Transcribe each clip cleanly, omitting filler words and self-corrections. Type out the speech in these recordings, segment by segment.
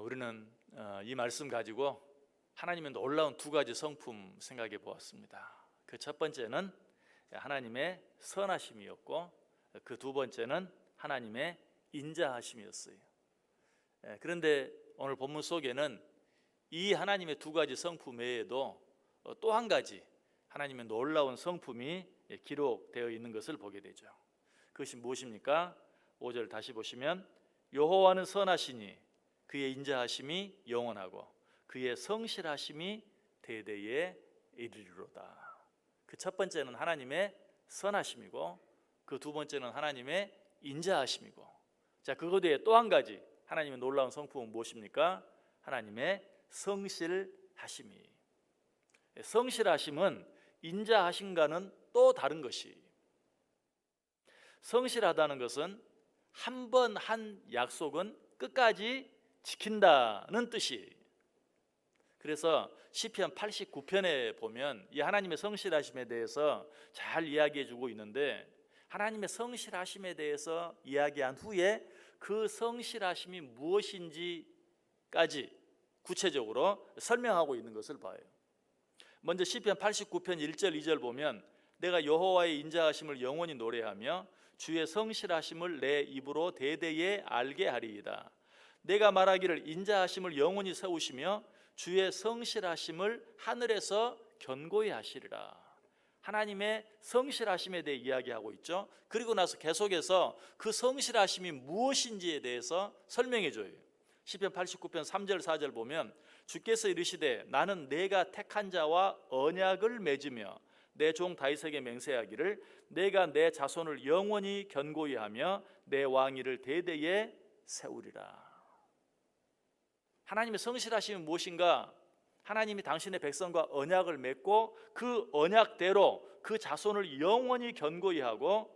우리는 이 말씀 가지고 하나님의 놀라운 두 가지 성품 생각해 보았습니다. 그 첫 번째는 하나님의 선하심이었고, 그 두 번째는 하나님의 인자하심이었어요. 그런데 오늘 본문 속에는 이 하나님의 두 가지 성품 외에도 또 한 가지 하나님의 놀라운 성품이 기록되어 있는 것을 보게 되죠. 그것이 무엇입니까? 5절 다시 보시면, 여호와는 선하시니 그의 인자하심이 영원하고 그의 성실하심이 대대에 이르리로다. 그 첫 번째는 하나님의 선하심이고, 그 두 번째는 하나님의 인자하심이고, 자, 그것 외에 또 한 가지 하나님의 놀라운 성품은 무엇입니까? 하나님의 성실하심이. 성실하심은 인자하심과는 또 다른 것이, 성실하다는 것은 한 번 한 약속은 끝까지 지킨다는 뜻이에요. 그래서 시편 89편에 보면 이 하나님의 성실하심에 대해서 잘 이야기해 주고 있는데, 하나님의 성실하심에 대해서 이야기한 후에 그 성실하심이 무엇인지까지 구체적으로 설명하고 있는 것을 봐요. 먼저 시편 89편 1절 2절 보면, 내가 여호와의 인자하심을 영원히 노래하며 주의 성실하심을 내 입으로 대대에 알게 하리이다. 내가 말하기를 인자하심을 영원히 세우시며 주의 성실하심을 하늘에서 견고히 하시리라. 하나님의 성실하심에 대해 이야기하고 있죠. 그리고 나서 계속해서 그 성실하심이 무엇인지에 대해서 설명해 줘요. 시편 89편 3절 4절 보면, 주께서 이르시되 나는 내가 택한 자와 언약을 맺으며 내 종 다윗에게 맹세하기를 내가 내 자손을 영원히 견고히 하며 내 왕위를 대대에 세우리라. 하나님의 성실하심이 무엇인가? 하나님이 당신의 백성과 언약을 맺고 그 언약대로 그 자손을 영원히 견고히 하고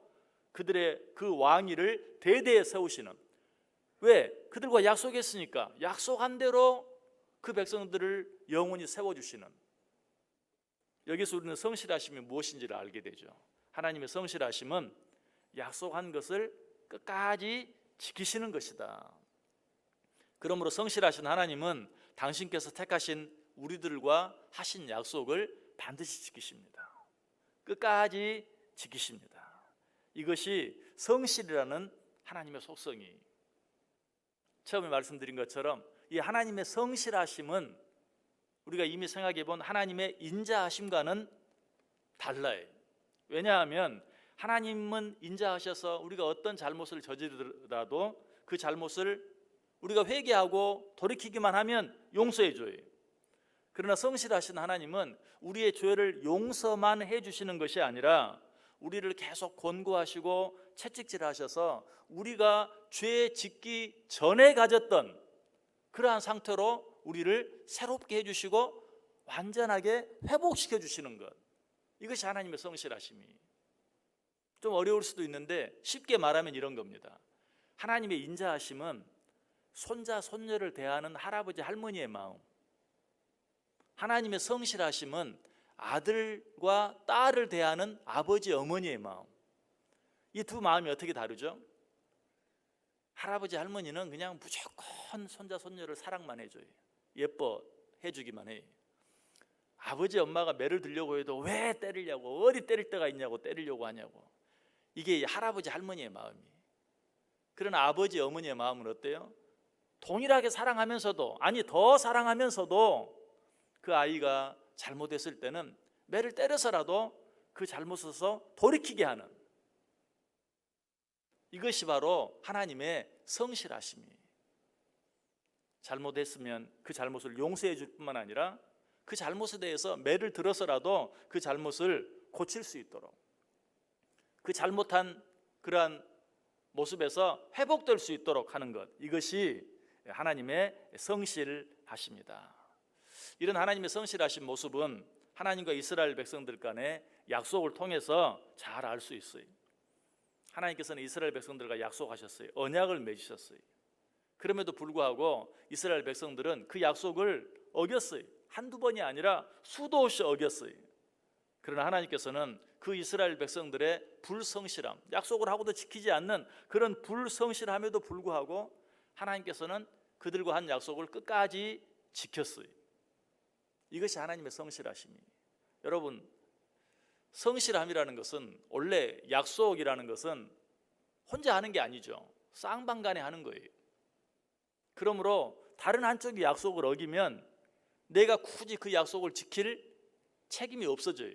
그들의 그 왕위를 대대에 세우시는, 왜? 그들과 약속했으니까 약속한 대로 그 백성들을 영원히 세워주시는, 여기서 우리는 성실하심이 무엇인지를 알게 되죠. 하나님의 성실하심은 약속한 것을 끝까지 지키시는 것이다. 그러므로 성실하신 하나님은 당신께서 택하신 우리들과 하신 약속을 반드시 지키십니다. 끝까지 지키십니다. 이것이 성실이라는 하나님의 속성이, 처음에 말씀드린 것처럼 이 하나님의 성실하심은 우리가 이미 생각해 본 하나님의 인자하심과는 달라요. 왜냐하면 하나님은 인자하셔서 우리가 어떤 잘못을 저지르더라도 그 잘못을 우리가 회개하고 돌이키기만 하면 용서해 줘요. 그러나 성실하신 하나님은 우리의 죄를 용서만 해 주시는 것이 아니라 우리를 계속 권고하시고 채찍질하셔서 우리가 죄 짓기 전에 가졌던 그러한 상태로 우리를 새롭게 해 주시고 완전하게 회복시켜 주시는 것, 이것이 하나님의 성실하심이. 좀 어려울 수도 있는데 쉽게 말하면 이런 겁니다. 하나님의 인자하심은 손자 손녀를 대하는 할아버지 할머니의 마음, 하나님의 성실하심은 아들과 딸을 대하는 아버지 어머니의 마음. 이 두 마음이 어떻게 다르죠? 할아버지 할머니는 그냥 무조건 손자 손녀를 사랑만 해줘요. 예뻐해 주기만 해요. 아버지 엄마가 매를 들려고 해도 왜 때리려고, 어디 때릴 데가 있냐고 때리려고 하냐고. 이게 할아버지 할머니의 마음이에요. 그러나 아버지 어머니의 마음은 어때요? 동일하게 사랑하면서도, 아니 더 사랑하면서도 그 아이가 잘못했을 때는 매를 때려서라도 그 잘못에서 돌이키게 하는, 이것이 바로 하나님의 성실하심이에요. 잘못했으면 그 잘못을 용서해 줄 뿐만 아니라 그 잘못에 대해서 매를 들어서라도 그 잘못을 고칠 수 있도록, 그 잘못한 그러한 모습에서 회복될 수 있도록 하는 것, 이것이 하나님의 성실하심이다. 이런 하나님의 성실하신 모습은 하나님과 이스라엘 백성들 간의 약속을 통해서 잘 알 수 있어요. 하나님께서는 이스라엘 백성들과 약속하셨어요. 언약을 맺으셨어요. 그럼에도 불구하고 이스라엘 백성들은 그 약속을 어겼어요. 한두 번이 아니라 수도 없이 어겼어요. 그러나 하나님께서는 그 이스라엘 백성들의 불성실함, 약속을 하고도 지키지 않는 그런 불성실함에도 불구하고 하나님께서는 그들과 한 약속을 끝까지 지켰어요. 이것이 하나님의 성실하심이에요. 여러분, 성실함이라는 것은, 원래 약속이라는 것은 혼자 하는 게 아니죠. 쌍방간에 하는 거예요. 그러므로 다른 한쪽이 약속을 어기면 내가 굳이 그 약속을 지킬 책임이 없어져요.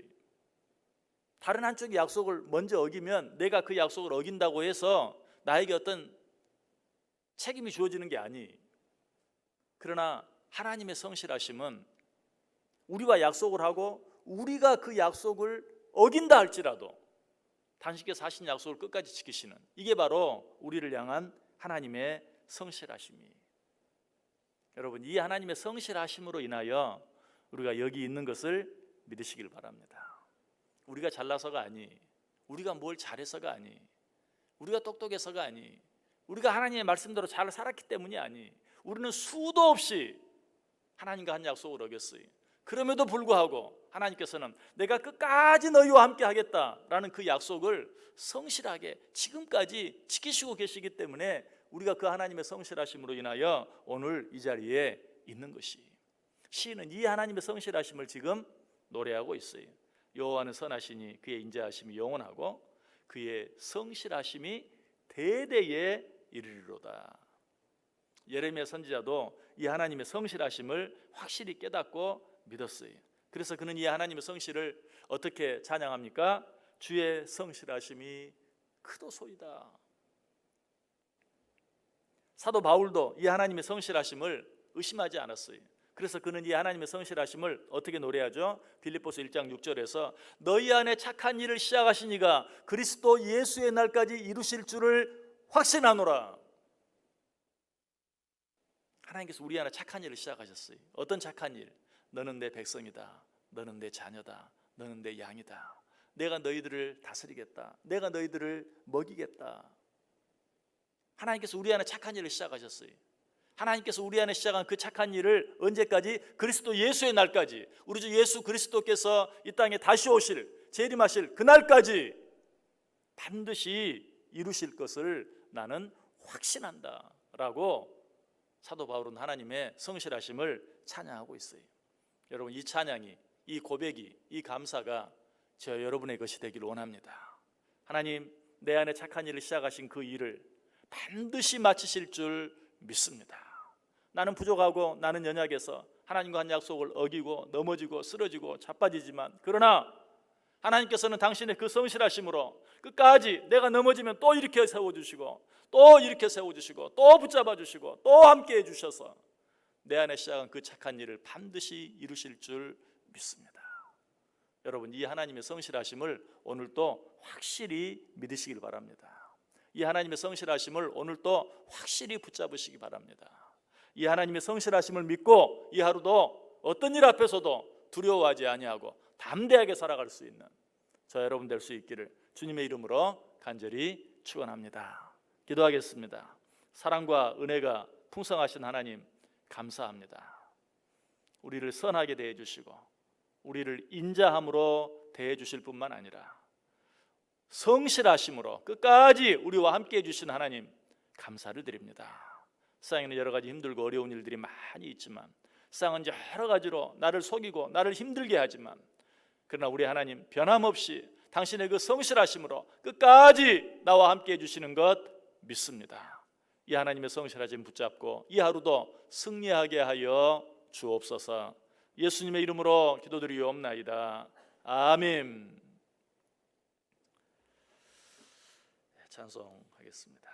다른 한쪽이 약속을 먼저 어기면 내가 그 약속을 어긴다고 해서 나에게 어떤 책임이 주어지는 게 아니에요. 그러나 하나님의 성실하심은 우리와 약속을 하고 우리가 그 약속을 어긴다 할지라도 당신께서 하신 약속을 끝까지 지키시는, 이게 바로 우리를 향한 하나님의 성실하심이에요. 여러분, 이 하나님의 성실하심으로 인하여 우리가 여기 있는 것을 믿으시길 바랍니다. 우리가 잘나서가 아니, 우리가 뭘 잘해서가 아니, 우리가 똑똑해서가 아니, 우리가 하나님의 말씀대로 잘 살았기 때문이 아니, 우리는 수도 없이 하나님과 한 약속을 어겼어요. 그럼에도 불구하고 하나님께서는 내가 끝까지 너희와 함께 하겠다라는 그 약속을 성실하게 지금까지 지키시고 계시기 때문에 우리가 그 하나님의 성실하심으로 인하여 오늘 이 자리에 있는 것이, 시인은 이 하나님의 성실하심을 지금 노래하고 있어요. 여호와는 선하시니 그의 인자하심이 영원하고 그의 성실하심이 대대에 이르리로다. 예레미야 선지자도 이 하나님의 성실하심을 확실히 깨닫고 믿었어요. 그래서 그는 이 하나님의 성실을 어떻게 찬양합니까? 주의 성실하심이 크도소이다. 사도 바울도 이 하나님의 성실하심을 의심하지 않았어요. 그래서 그는 이 하나님의 성실하심을 어떻게 노래하죠? 빌립보서 1장 6절에서 너희 안에 착한 일을 시작하신 이가 그리스도 예수의 날까지 이루실 줄을 확신하노라. 하나님께서 우리 안에 착한 일을 시작하셨어요. 어떤 착한 일? 너는 내 백성이다. 너는 내 자녀다. 너는 내 양이다. 내가 너희들을 다스리겠다. 내가 너희들을 먹이겠다. 하나님께서 우리 안에 착한 일을 시작하셨어요. 하나님께서 우리 안에 시작한 그 착한 일을 언제까지? 그리스도 예수의 날까지, 우리 주 예수 그리스도께서 이 땅에 다시 오실, 재림하실 그날까지 반드시 이루실 것을 나는 확신한다 라고 사도 바울은 하나님의 성실하심을 찬양하고 있어요. 여러분, 이 찬양이, 이 고백이, 이 감사가 저 여러분의 것이 되기를 원합니다. 하나님, 내 안에 착한 일을 시작하신 그 일을 반드시 마치실 줄 믿습니다. 나는 부족하고 나는 연약해서 하나님과 한 약속을 어기고 넘어지고 쓰러지고 자빠지지만, 그러나 하나님께서는 당신의 그 성실하심으로 끝까지 내가 넘어지면 또 이렇게 세워주시고 또 이렇게 세워주시고 또 붙잡아주시고 또 함께 해주셔서 내 안에 시작한 그 착한 일을 반드시 이루실 줄 믿습니다. 여러분, 이 하나님의 성실하심을 오늘도 확실히 믿으시길 바랍니다. 이 하나님의 성실하심을 오늘도 확실히 붙잡으시기 바랍니다. 이 하나님의 성실하심을 믿고 이 하루도 어떤 일 앞에서도 두려워하지 아니하고 담대하게 살아갈 수 있는 저 여러분 될 수 있기를 주님의 이름으로 간절히 축원합니다. 기도하겠습니다. 사랑과 은혜가 풍성하신 하나님, 감사합니다. 우리를 선하게 대해 주시고 우리를 인자함으로 대해 주실 뿐만 아니라 성실하심으로 끝까지 우리와 함께 해주신 하나님, 감사를 드립니다. 세상에는 여러 가지 힘들고 어려운 일들이 많이 있지만, 세상은 여러 가지로 나를 속이고 나를 힘들게 하지만, 그러나 우리 하나님 변함없이 당신의 그 성실하심으로 끝까지 나와 함께 해주시는 것 믿습니다. 이 하나님의 성실하심 붙잡고 이 하루도 승리하게 하여 주옵소서. 예수님의 이름으로 기도드리옵나이다. 아멘. 찬송하겠습니다.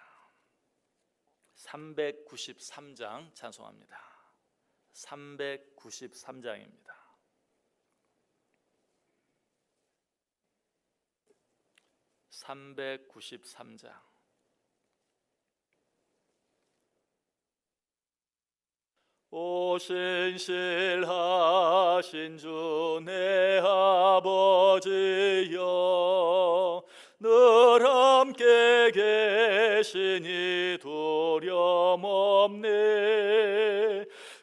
393장 찬송합니다. 393장입니다. 393장. 오 신실하신 주 내 아버지여, 늘 함께 계시니 두려움 없네.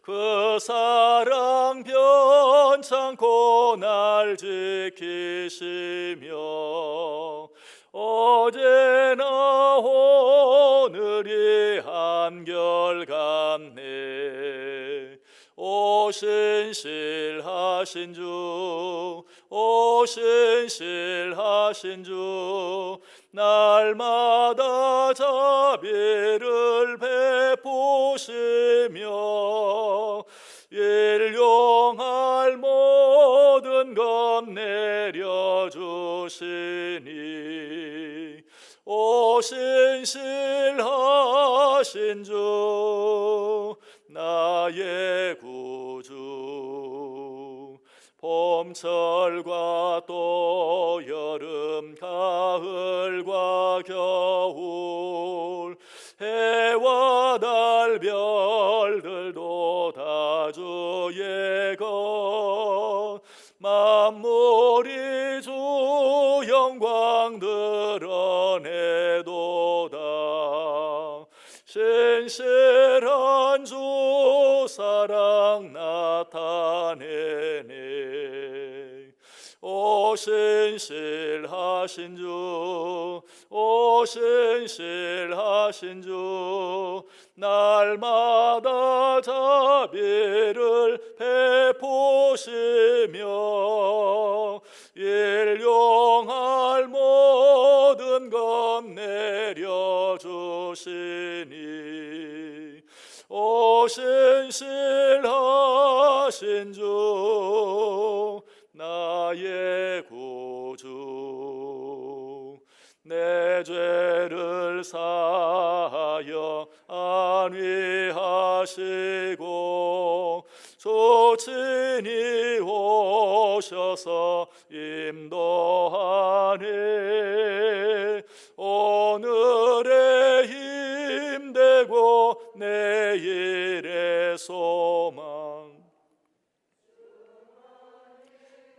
그 사랑 변찮고 날 지키시며 어제나 오늘이 한결같네. 오 신실하신 주, 오 신실하신 주, 날마다 자비를 베푸시며 일용할 모든 것 내려주시니 오 신실하신 주, 나의 구주. 봄철과 또 여름 가을과 겨울, 해와 달 별들도 다 주의 것, 만물이 주 영광 드러내도다. 신실한 주 사랑 나타내네. 오 신실하신 주, 오 신실하신 주, 날마다 자비를 베푸시며 일용할 모든 것 내려주시니 오 신실하신 주, 나의 구주. 내 죄를 사하여 안위하시고 주 친히 오셔서 인도하네. 오늘의 힘되고 내일의 소망,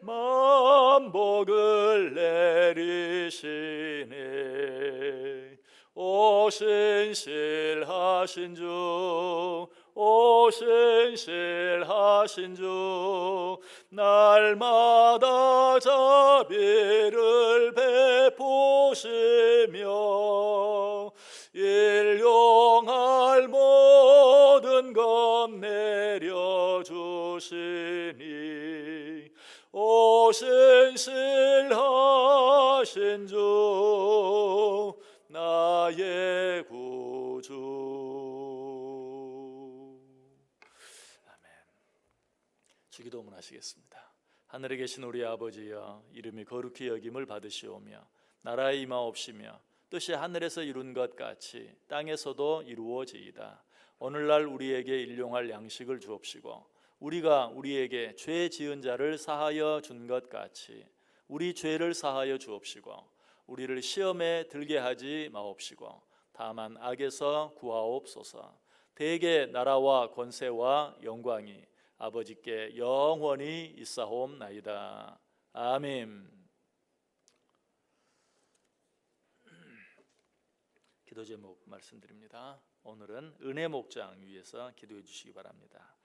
만복을 내리시네. 오 신실하신 주, 오 신실하신 주, 날마다 자비를 베푸시며 일용할 모든 것 내려주시니 오 신실하신 주, 나의 구주. 아멘. 주기도문 하시겠습니다. 하늘에 계신 우리 아버지여, 이름이 거룩히 여김을 받으시오며 나라에 임하옵시며 뜻이 하늘에서 이룬 것 같이 땅에서도 이루어지이다. 오늘날 우리에게 일용할 양식을 주옵시고 우리가 우리에게 죄 지은 자를 사하여 준 것 같이 우리 죄를 사하여 주옵시고 우리를 시험에 들게 하지 마옵시고 다만 악에서 구하옵소서. 대개 나라와 권세와 영광이 아버지께 영원히 있사옵나이다. 아멘. 기도 제목 말씀드립니다. 오늘은 은혜 목장 위에서 기도해 주시기 바랍니다.